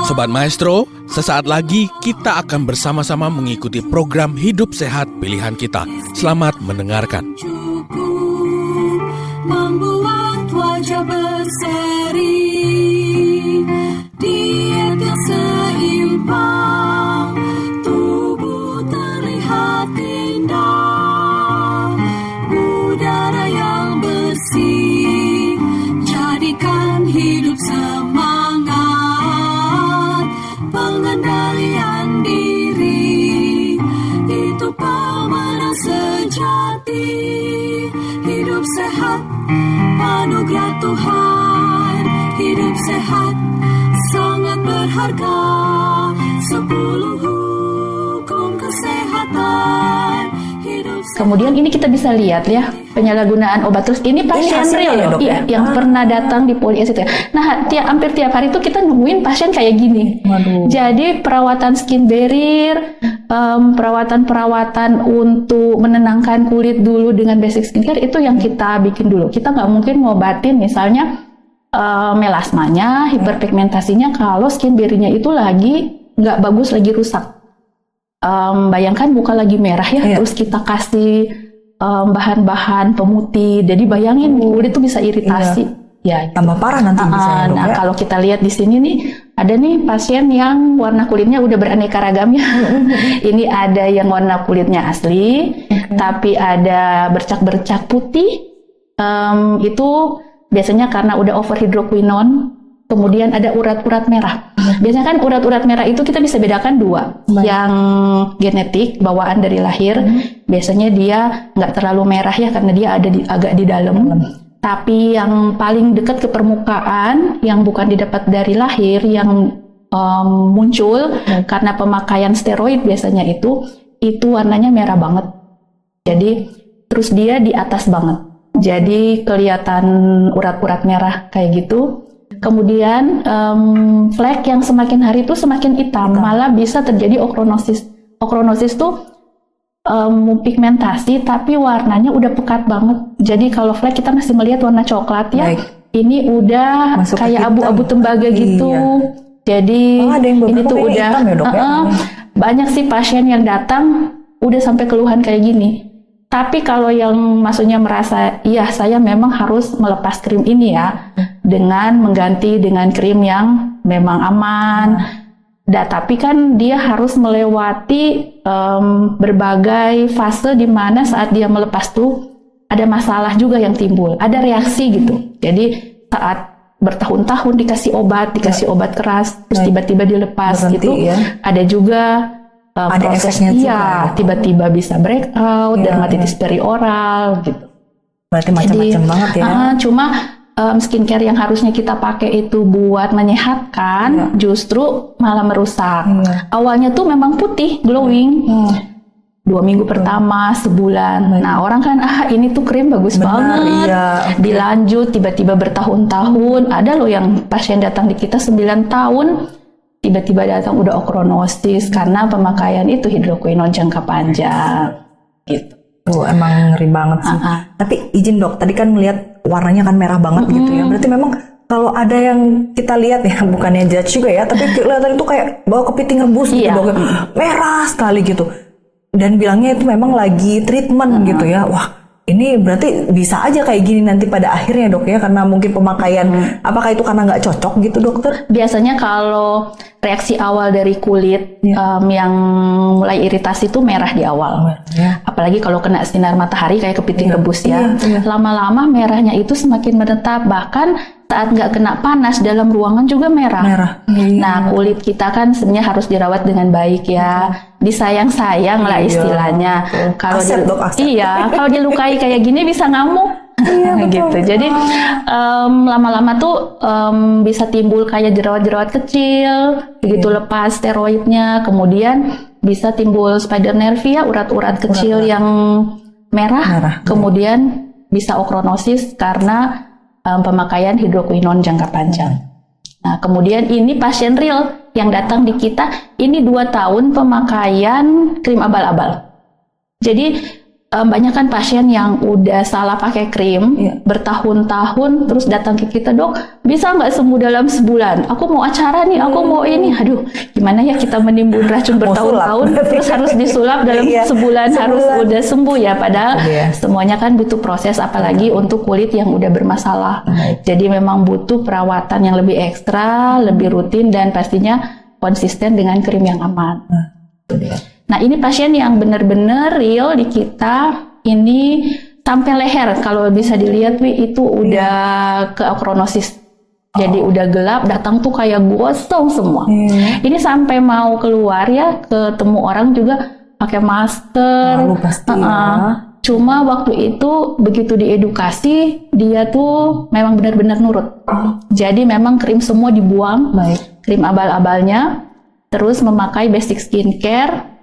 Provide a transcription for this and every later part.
Sobat Maestro, sesaat lagi kita akan bersama-sama mengikuti program Hidup Sehat Pilihan Kita. Selamat mendengarkan. Membuat wajah berseri, diet yang seimbang, tubuh terlihat indah, udara yang bersih, jadikan hidup semangat, pengendalian diri, itu pemenang sejati. Hidup sehat, anugerah Tuhan. Hidup sehat, sangat berharga. 10 hukum kesehatan. Kemudian ini kita bisa lihat ya, penyalahgunaan obat terus. Ini pasien real ya, dok, iya, ya? yang pernah datang di Polyacid. Nah, hampir tiap hari itu kita nemuin pasien kayak gini. Waduh. Jadi perawatan skin barrier, perawatan untuk menenangkan kulit dulu dengan basic skincare itu yang kita bikin dulu. Kita nggak mungkin ngobatin misalnya melasmanya, hiperpigmentasinya kalau skin barrier-nya itu lagi nggak bagus, lagi rusak. Bayangkan muka lagi merah ya, terus kita kasih bahan-bahan pemutih, jadi bayangin kulit itu bisa iritasi. Ya, tambah parah nanti bisa ya, dok, nah, ya? kalau kita lihat di sini nih, ada nih pasien yang warna kulitnya udah beraneka ragam ya. Ini ada yang warna kulitnya asli, tapi ada bercak-bercak putih. Itu biasanya karena udah overhidroquinone. Kemudian ada urat-urat merah. Biasanya kan urat-urat merah itu kita bisa bedakan dua. Yang genetik, bawaan dari lahir, biasanya dia nggak terlalu merah ya karena dia ada agak di dalam. Tapi yang paling dekat ke permukaan, yang bukan didapat dari lahir, yang muncul karena pemakaian steroid biasanya itu warnanya merah banget. Jadi terus dia di atas banget. Jadi kelihatan urat-urat merah kayak gitu. Kemudian flek yang semakin hari itu semakin hitam, malah bisa terjadi ochronosis. Ochronosis tuh pigmentasi tapi warnanya udah pekat banget. Jadi kalau flek kita masih melihat warna coklat ya. Baik. Ini udah masuk kayak hitam. abu-abu tembaga gitu. Jadi ada yang ini tuh udah hitam ya, dok, ya? Banyak sih pasien yang datang udah sampai keluhan kayak gini. Tapi kalau yang maksudnya merasa, iya saya memang harus melepas krim ini ya, dengan mengganti dengan krim yang memang aman. Tapi kan dia harus melewati berbagai fase di mana saat dia melepas tuh ada masalah juga yang timbul, ada reaksi gitu. Jadi saat bertahun-tahun dikasih obat keras, terus tiba-tiba dilepas berhenti, gitu, ya? ada juga ada proses, efeknya juga. iya, tiba-tiba bisa breakout, dermatitis perioral gitu. Berarti macam-macam banget ya. Cuma skincare yang harusnya kita pakai itu buat menyehatkan, justru malah merusak. Awalnya tuh memang putih, glowing. 2 minggu pertama, sebulan. Nah, orang kan, ini tuh krim bagus banget. Iya. Dilanjut, tiba-tiba bertahun-tahun. Ada loh yang pasien datang di kita 9 tahun, tiba-tiba datang udah ochronosis karena pemakaian itu hidroquinone jangka panjang gitu. Emang ngeri banget sih. Tapi izin dok, tadi kan melihat warnanya kan merah banget gitu ya. Berarti memang kalau ada yang kita lihat ya, bukannya judge juga ya, tapi kelihatan itu kayak bawa kepiting rebus gitu dok, merah sekali gitu. Dan bilangnya itu memang lagi treatment gitu ya. Wah, ini berarti bisa aja kayak gini nanti pada akhirnya dok ya, karena mungkin pemakaian, apakah itu karena nggak cocok gitu dokter? Biasanya kalau reaksi awal dari kulit yang mulai iritasi itu merah di awal. Apalagi kalau kena sinar matahari kayak kepiting rebus ya. Lama-lama merahnya itu semakin menetap, bahkan saat nggak kena panas dalam ruangan juga merah. Nah, kulit kita kan sebenarnya harus dirawat dengan baik ya. Disayang-sayang lah istilahnya. Kalau kalau dilukai kayak gini bisa ngamuk. Gitu. Jadi lama-lama tuh bisa timbul kayak jerawat-jerawat kecil, begitu lepas steroidnya, kemudian bisa timbul spider nervia, urat-urat kecil yang merah. Kemudian bisa ochronosis karena pemakaian hidroquinone jangka panjang. Nah, kemudian ini pasien real yang datang di kita, ini 2 tahun pemakaian krim abal-abal. Jadi banyak kan pasien yang udah salah pakai krim bertahun-tahun terus datang ke kita, dok bisa nggak sembuh dalam sebulan? Aku mau acara nih, aku mau ini. Aduh, gimana ya kita menimbun racun bertahun-tahun terus harus disulap dalam sebulan harus udah sembuh ya? Padahal semuanya kan butuh proses, apalagi untuk kulit yang udah bermasalah. Jadi memang butuh perawatan yang lebih ekstra, lebih rutin, dan pastinya konsisten dengan krim yang aman. Nah, ini pasien yang benar-benar real di kita, ini sampai leher. Kalau bisa dilihat, itu udah ke akronosis. Jadi udah gelap, datang tuh kayak gosong semua. Ini sampai mau keluar ya, ketemu orang juga pakai masker. Pasti Cuma waktu itu begitu diedukasi, dia tuh memang benar-benar nurut. Jadi memang krim semua dibuang, krim abal-abalnya, terus memakai basic skincare.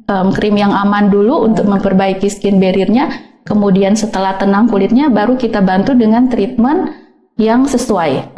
Krim yang aman dulu untuk memperbaiki skin barrier-nya, kemudian setelah tenang kulitnya baru kita bantu dengan treatment yang sesuai.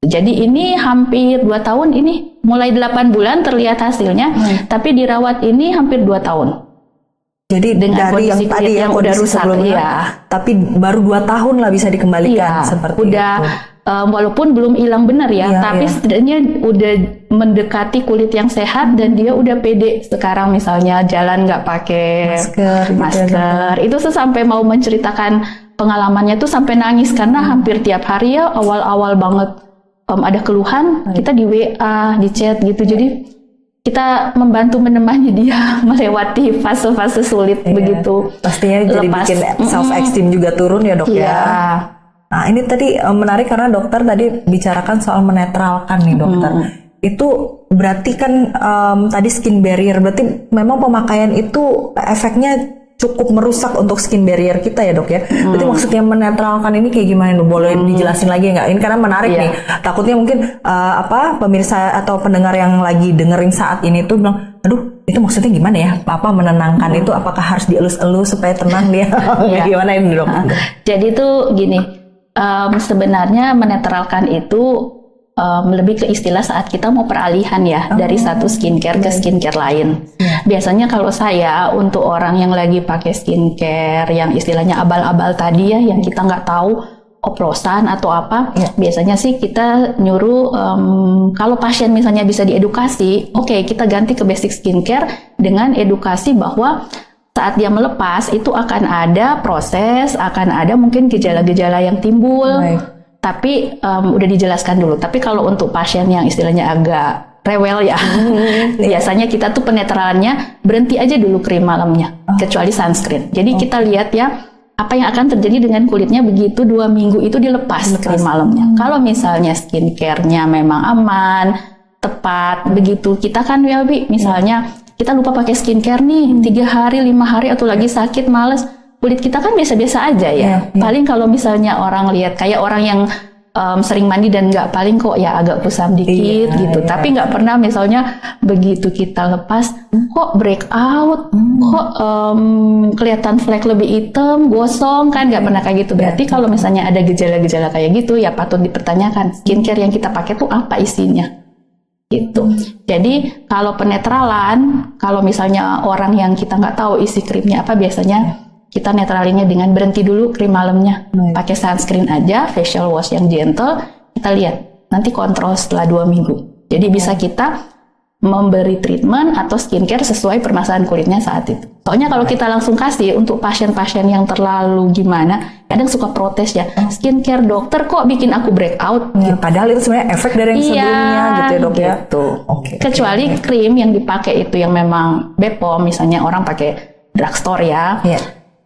Jadi ini hampir 2 tahun, ini mulai 8 bulan terlihat hasilnya, tapi dirawat ini hampir 2 tahun. Jadi dengan dari yang tadi yang udah rusak, sebelumnya, tapi baru 2 tahun lah bisa dikembalikan seperti udah, itu. Walaupun belum hilang benar ya, tapi setidaknya udah mendekati kulit yang sehat dan dia udah pede sekarang, misalnya jalan nggak pakai masker. Itu tuh sampai mau menceritakan pengalamannya tuh sampai nangis karena hampir tiap hari ya, awal-awal banget ada keluhan, kita di WA, di chat gitu. Jadi kita membantu menemani dia melewati fase-fase sulit begitu. Pastinya jadi bikin self-esteem juga turun ya, dok ya. Nah, ini tadi menarik karena dokter tadi bicarakan soal menetralkan nih, dokter. Itu berarti kan tadi skin barrier, berarti memang pemakaian itu efeknya cukup merusak untuk skin barrier kita ya, dok ya. Berarti maksudnya menetralkan ini kayak gimana, dok? Boleh dijelasin lagi nggak? Ini karena menarik nih. Takutnya mungkin pemirsa atau pendengar yang lagi dengerin saat ini tuh bilang, aduh, itu maksudnya gimana ya? Apa menenangkan itu? Apakah harus dielus-elus supaya tenang dia? Gimana ini, dok? Jadi tuh gini. Sebenarnya menetralkan itu lebih ke istilah saat kita mau peralihan ya, dari satu skincare ke skincare lain. Biasanya kalau saya untuk orang yang lagi pakai skincare yang istilahnya abal-abal tadi ya, yang kita nggak tahu oplosan atau apa, biasanya sih kita nyuruh kalau pasien misalnya bisa diedukasi, oke, kita ganti ke basic skincare dengan edukasi bahwa saat dia melepas itu akan ada proses, akan ada mungkin gejala-gejala yang timbul, tapi udah dijelaskan dulu. Tapi kalau untuk pasien yang istilahnya agak rewel ya, biasanya kita tuh penetralannya berhenti aja dulu krim malamnya, kecuali sunscreen. Jadi kita lihat ya, apa yang akan terjadi dengan kulitnya begitu 2 minggu itu dilepas krim malamnya. Kalau misalnya skincare-nya memang aman, tepat, begitu kita kan ya, misalnya kita lupa pakai skincare nih 3 hari, 5 hari, atau lagi sakit, males, kulit kita kan biasa-biasa aja ya. Paling kalau misalnya orang lihat kayak orang yang sering mandi dan nggak, paling kok ya agak kusam dikit gitu. Tapi nggak pernah misalnya begitu kita lepas kok breakout, kok kelihatan flek lebih hitam, gosong, kan nggak pernah kayak gitu. Berarti kalau misalnya ada gejala-gejala kayak gitu ya patut dipertanyakan skincare yang kita pakai tuh apa isinya. Gitu. Jadi kalau penetralan, kalau misalnya orang yang kita nggak tahu isi krimnya apa, biasanya kita netralinnya dengan berhenti dulu krim malamnya, pakai sunscreen aja, facial wash yang gentle, kita lihat nanti kontrol setelah 2 minggu. Jadi bisa kita memberi treatment atau skincare sesuai permasalahan kulitnya saat itu. Soalnya kalau kita langsung kasih untuk pasien-pasien yang terlalu gimana, kadang suka protes ya, skincare dokter kok bikin aku breakout. Gitu. Padahal itu sebenarnya efek dari yang sebelumnya gitu ya, dok ya. Kecuali krim yang dipakai itu yang memang BPOM, misalnya orang pakai drugstore ya.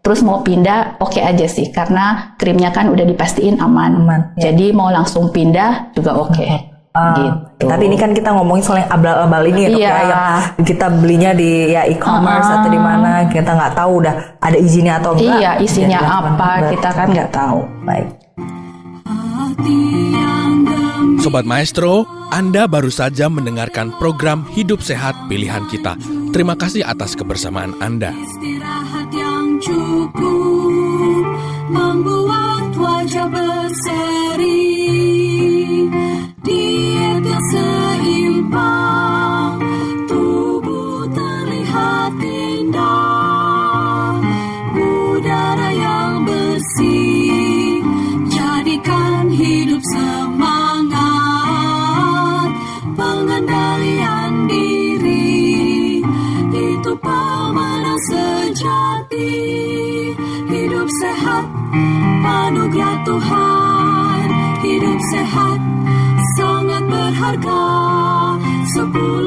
Terus mau pindah oke aja sih, karena krimnya kan udah dipastiin aman. Jadi mau langsung pindah juga oke. Gitu. Tapi ini kan kita ngomongin soal yang abal-abal ini ya, dok ya, yang kita belinya di e-commerce atau di mana, kita nggak tahu udah ada izinnya atau enggak. Iya, isinya apa kita kan nggak tahu. Baik. Sobat Maestro, Anda baru saja mendengarkan program Hidup Sehat Pilihan Kita. Terima kasih atas kebersamaan Anda. Istirahat yang cukup membuat wajah berseri. Diet yang seimbang, tubuh terlihat indah. pengendalian diri. Itu pemenang sejati. Hidup sehat, anugerah Tuhan. Hidup sehat, sangat berharga. 10